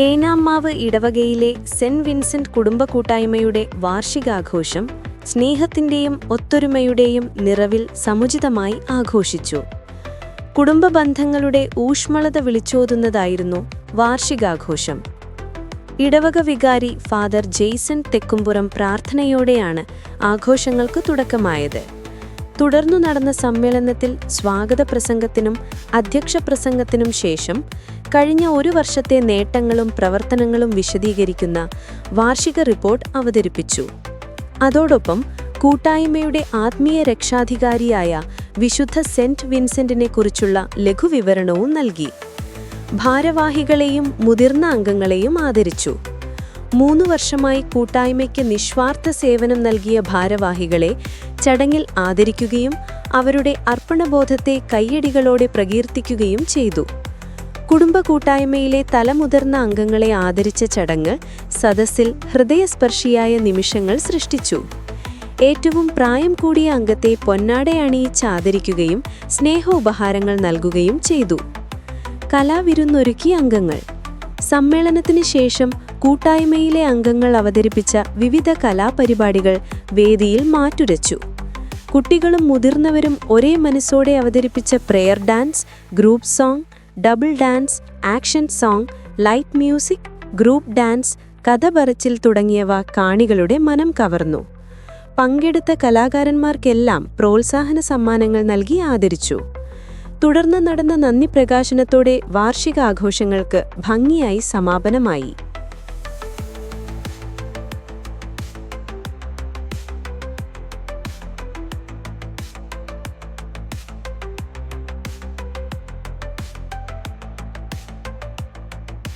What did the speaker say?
ഏനാമാവ് ഇടവകയിലെ saint Vincent കുടുംബ കൂട്ടായ്മയുടെ വാർഷികാഘോഷം സ്നേഹത്തിന്റെയും ഒത്തൊരുമയുടെയും നിറവിൽ സമുചിതമായി ആഘോഷിച്ചു. കുടുംബ ബന്ധങ്ങളുടെ ഊഷ്മളത വിളിച്ചോതുന്നതായിരുന്നു വാർഷികാഘോഷം. ഇടവക വികാരി ഫാദർ ജെയ്സൺ തെക്കുംപുറം പ്രാർത്ഥനയോടെയാണ് ആഘോഷങ്ങൾക്ക് തുടക്കമായത്. തുടർന്നു നടന്ന സമ്മേളനത്തിൽ സ്വാഗത പ്രസംഗത്തിനും അധ്യക്ഷ പ്രസംഗത്തിനും ശേഷം കഴിഞ്ഞ ഒരു വർഷത്തെ നേട്ടങ്ങളും പ്രവർത്തനങ്ങളും വിശദീകരിക്കുന്ന വാർഷിക റിപ്പോർട്ട് അവതരിപ്പിച്ചു. അതോടൊപ്പം കൂട്ടായ്മയുടെ ആത്മീയ രക്ഷാധികാരിയായ വിശുദ്ധ സെന്റ് വിൻസെന്റിനെ കുറിച്ചുള്ള ലഘുവിവരണവും നൽകി. ഭാരവാഹികളെയും മുതിർന്ന അംഗങ്ങളെയും ആദരിച്ചു. 3 വർഷമായി കൂട്ടായ്മയ്ക്ക് നിസ്വാർത്ഥ സേവനം നൽകിയ ഭാരവാഹികളെ ചടങ്ങിൽ ആദരിക്കുകയും അവരുടെ അർപ്പണബോധത്തെ കയ്യടികളോടെ പ്രകീർത്തിക്കുകയും ചെയ്തു. കുടുംബ കൂട്ടായ്മയിലെ തലമുതിർന്ന അംഗങ്ങളെ ആദരിച്ച ചടങ്ങ് സദസ്സിൽ ഹൃദയസ്പർശിയായ നിമിഷങ്ങൾ സൃഷ്ടിച്ചു. ഏറ്റവും പ്രായം കൂടിയ അംഗത്തെ പൊന്നാടയണിയിച്ച് ആദരിക്കുകയും സ്നേഹോപഹാരങ്ങൾ നൽകുകയും ചെയ്തു. കലാവിരുന്നൊരുക്കിയ അംഗങ്ങൾ. സമ്മേളനത്തിന് ശേഷം കൂട്ടായ്മയിലെ അംഗങ്ങൾ അവതരിപ്പിച്ച വിവിധ കലാപരിപാടികൾ വേദിയിൽ മാറ്റുരച്ചു. കുട്ടികളും മുതിർന്നവരും ഒരേ മനസ്സോടെ അവതരിപ്പിച്ച prayer dance, group song, double dance, action song, light music, group dance, കഥ പറച്ചിൽ തുടങ്ങിയവ കാണികളുടെ മനം കവർന്നു. പങ്കെടുത്ത കലാകാരന്മാർക്കെല്ലാം പ്രോത്സാഹന സമ്മാനങ്ങൾ നൽകി ആദരിച്ചു. തുടർന്ന് നടന്ന നന്ദി പ്രകാശനത്തോടെ വാർഷികാഘോഷങ്ങൾക്ക് ഭംഗിയായി സമാപനമായി.